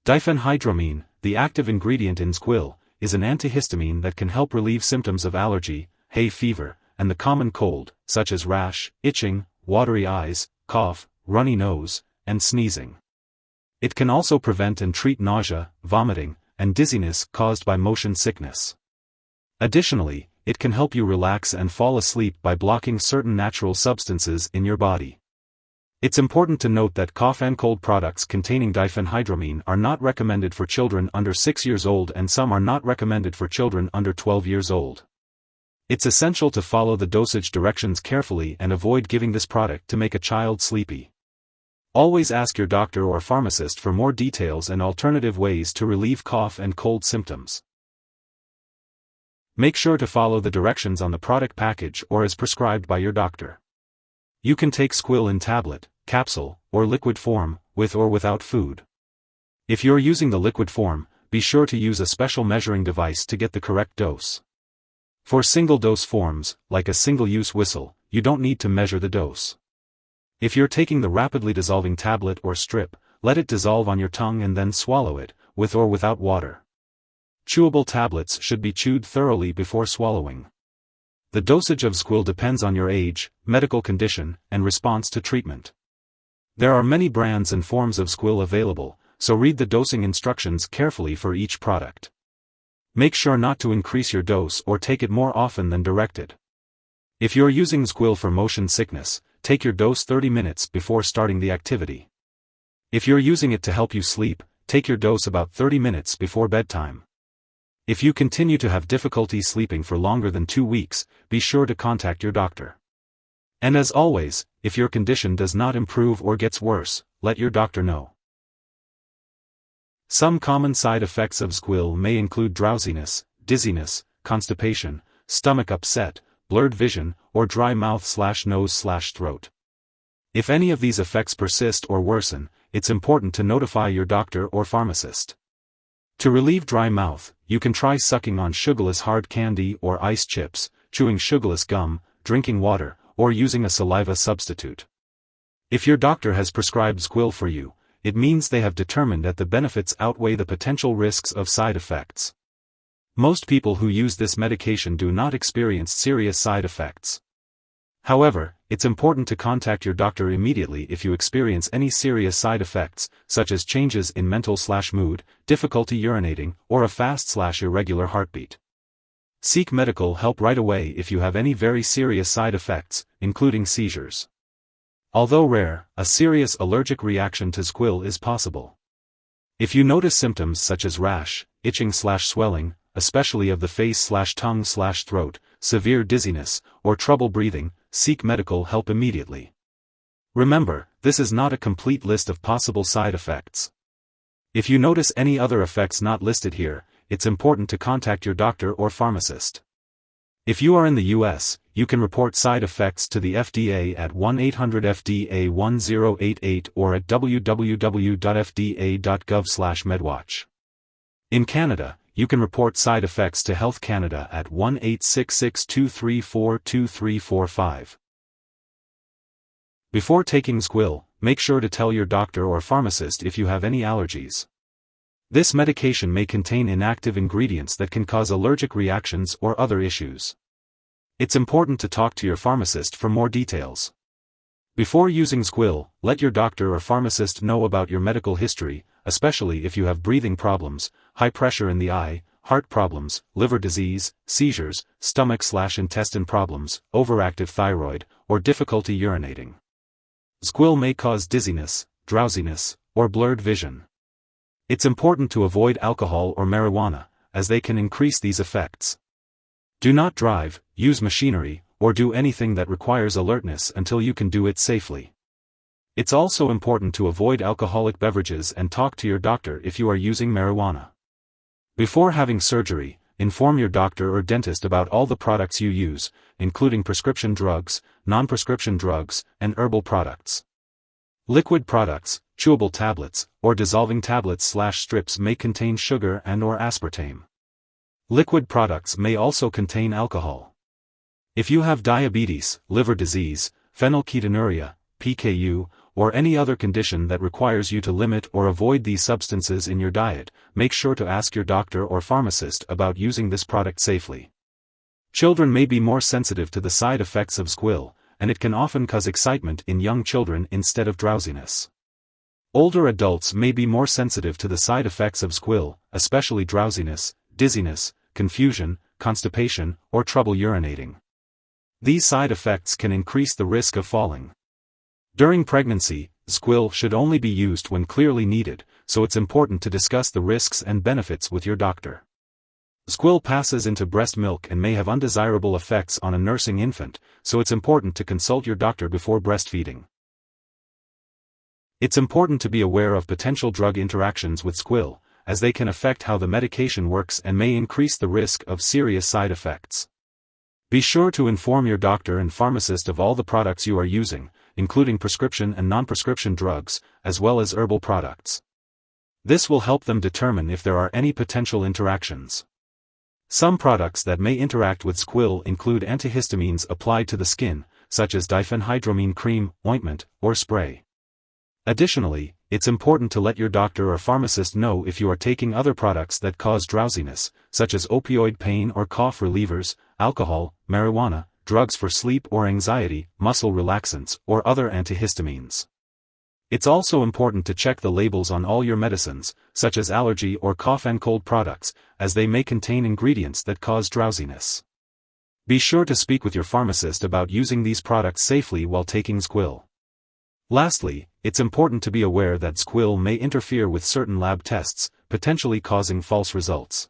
Diphenhydramine, the active ingredient in Zzzquil, is an antihistamine that can help relieve symptoms of allergy, hay fever, and the common cold, such as rash, itching, watery eyes, cough, runny nose, and sneezing. It can also prevent and treat nausea, vomiting, and dizziness caused by motion sickness. Additionally, it can help you relax and fall asleep by blocking certain natural substances in your body. It's important to note that cough and cold products containing diphenhydramine are not recommended for children under 6 years old, and some are not recommended for children under 12 years old. It's essential to follow the dosage directions carefully and avoid giving this product to make a child sleepy. Always ask your doctor or pharmacist for more details and alternative ways to relieve cough and cold symptoms. Make sure to follow the directions on the product package or as prescribed by your doctor. You can take Zzzquil in tablet, capsule, or liquid form, with or without food. If you're using the liquid form, be sure to use a special measuring device to get the correct dose. For single-dose forms, like a single-use whistle, you don't need to measure the dose. If you're taking the rapidly dissolving tablet or strip, let it dissolve on your tongue and then swallow it, with or without water. Chewable tablets should be chewed thoroughly before swallowing. The dosage of Zzzquil depends on your age, medical condition, and response to treatment. There are many brands and forms of Zzzquil available, so read the dosing instructions carefully for each product. Make sure not to increase your dose or take it more often than directed. If you're using Zzzquil for motion sickness, take your dose 30 minutes before starting the activity. If you're using it to help you sleep, take your dose about 30 minutes before bedtime. If you continue to have difficulty sleeping for longer than 2 weeks, be sure to contact your doctor. And as always, if your condition does not improve or gets worse, let your doctor know. Some common side effects of Zzzquil may include drowsiness, dizziness, constipation, stomach upset, blurred vision, or dry mouth/nose/throat. If any of these effects persist or worsen, it's important to notify your doctor or pharmacist. To relieve dry mouth, you can try sucking on sugarless hard candy or ice chips, chewing sugarless gum, drinking water, or using a saliva substitute. If your doctor has prescribed Zzzquil for you, it means they have determined that the benefits outweigh the potential risks of side effects. Most people who use this medication do not experience serious side effects. However, it's important to contact your doctor immediately if you experience any serious side effects, such as changes in mental/mood, difficulty urinating, or a fast/irregular heartbeat. Seek medical help right away if you have any very serious side effects, including seizures. Although rare, a serious allergic reaction to Zzzquil is possible. If you notice symptoms such as rash, itching/swelling, especially of the face/tongue/throat, severe dizziness, or trouble breathing, seek medical help immediately. Remember, this is not a complete list of possible side effects. If you notice any other effects not listed here, it's important to contact your doctor or pharmacist. If you are in the US, you can report side effects to the FDA at 1-800-FDA-1088 or at www.fda.gov/medwatch. In Canada, you can report side effects to Health Canada at 1-866-234-2345. Before taking Zzzquil, make sure to tell your doctor or pharmacist if you have any allergies. This medication may contain inactive ingredients that can cause allergic reactions or other issues. It's important to talk to your pharmacist for more details. Before using Zzzquil, let your doctor or pharmacist know about your medical history, especially if you have breathing problems, high pressure in the eye, heart problems, liver disease, seizures, stomach/intestine problems, overactive thyroid, or difficulty urinating. Zzzquil may cause dizziness, drowsiness, or blurred vision. It's important to avoid alcohol or marijuana, as they can increase these effects. Do not drive, use machinery, or do anything that requires alertness until you can do it safely. It's also important to avoid alcoholic beverages and talk to your doctor if you are using marijuana. Before having surgery, inform your doctor or dentist about all the products you use, including prescription drugs, non-prescription drugs, and herbal products. Liquid products, chewable tablets, or dissolving tablets/strips may contain sugar and/or aspartame. Liquid products may also contain alcohol. If you have diabetes, liver disease, phenylketonuria, PKU, or any other condition that requires you to limit or avoid these substances in your diet, make sure to ask your doctor or pharmacist about using this product safely. Children may be more sensitive to the side effects of Zzzquil, and it can often cause excitement in young children instead of drowsiness. Older adults may be more sensitive to the side effects of Zzzquil, especially drowsiness, dizziness, confusion, constipation, or trouble urinating. These side effects can increase the risk of falling. During pregnancy, Zzzquil should only be used when clearly needed, so it's important to discuss the risks and benefits with your doctor. Zzzquil passes into breast milk and may have undesirable effects on a nursing infant, so it's important to consult your doctor before breastfeeding. It's important to be aware of potential drug interactions with Zzzquil, as they can affect how the medication works and may increase the risk of serious side effects. Be sure to inform your doctor and pharmacist of all the products you are using, including prescription and non-prescription drugs, as well as herbal products. This will help them determine if there are any potential interactions. Some products that may interact with Zzzquil include antihistamines applied to the skin, such as diphenhydramine cream, ointment, or spray. Additionally, it's important to let your doctor or pharmacist know if you are taking other products that cause drowsiness, such as opioid pain or cough relievers, alcohol, marijuana, drugs for sleep or anxiety, muscle relaxants, or other antihistamines. It's also important to check the labels on all your medicines, such as allergy or cough and cold products, as they may contain ingredients that cause drowsiness. Be sure to speak with your pharmacist about using these products safely while taking Zzzquil. Lastly, it's important to be aware that Zzzquil may interfere with certain lab tests, potentially causing false results.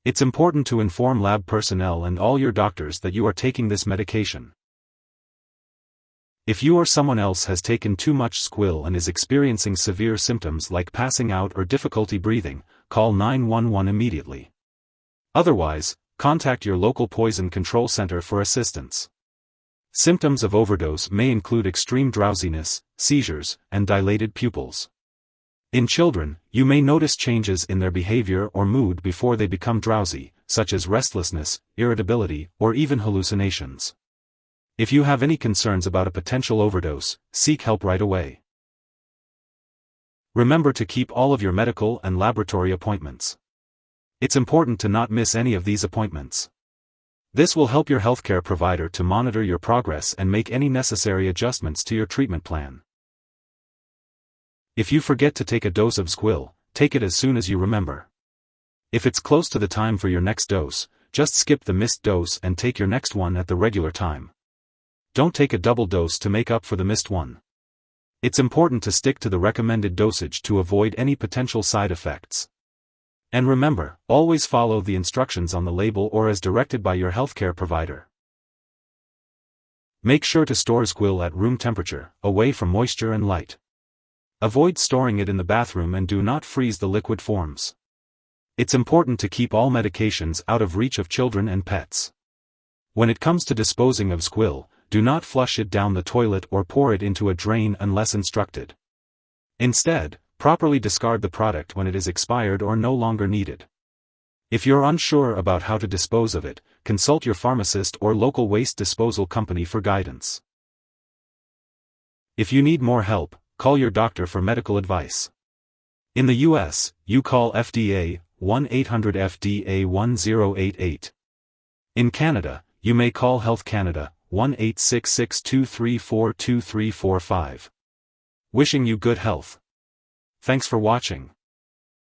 It's important to inform lab personnel and all your doctors that you are taking this medication. If you or someone else has taken too much Zzzquil and is experiencing severe symptoms like passing out or difficulty breathing, call 911 immediately. Otherwise, contact your local poison control center for assistance. Symptoms of overdose may include extreme drowsiness, seizures, and dilated pupils. In children, you may notice changes in their behavior or mood before they become drowsy, such as restlessness, irritability, or even hallucinations. If you have any concerns about a potential overdose, seek help right away. Remember to keep all of your medical and laboratory appointments. It's important to not miss any of these appointments. This will help your healthcare provider to monitor your progress and make any necessary adjustments to your treatment plan. If you forget to take a dose of Zzzquil, take it as soon as you remember. If it's close to the time for your next dose, just skip the missed dose and take your next one at the regular time. Don't take a double dose to make up for the missed one. It's important to stick to the recommended dosage to avoid any potential side effects. And remember, always follow the instructions on the label or as directed by your healthcare provider. Make sure to store Zzzquil at room temperature, away from moisture and light. Avoid storing it in the bathroom and do not freeze the liquid forms. It's important to keep all medications out of reach of children and pets. When it comes to disposing of Zzzquil, do not flush it down the toilet or pour it into a drain unless instructed. Instead, properly discard the product when it is expired or no longer needed. If you're unsure about how to dispose of it, consult your pharmacist or local waste disposal company for guidance. If you need more help, call your doctor for medical advice. In the US, you call FDA, 1-800-FDA-1088. In Canada, you may call Health Canada, 1-866-234-2345. Wishing you good health. Thanks for watching.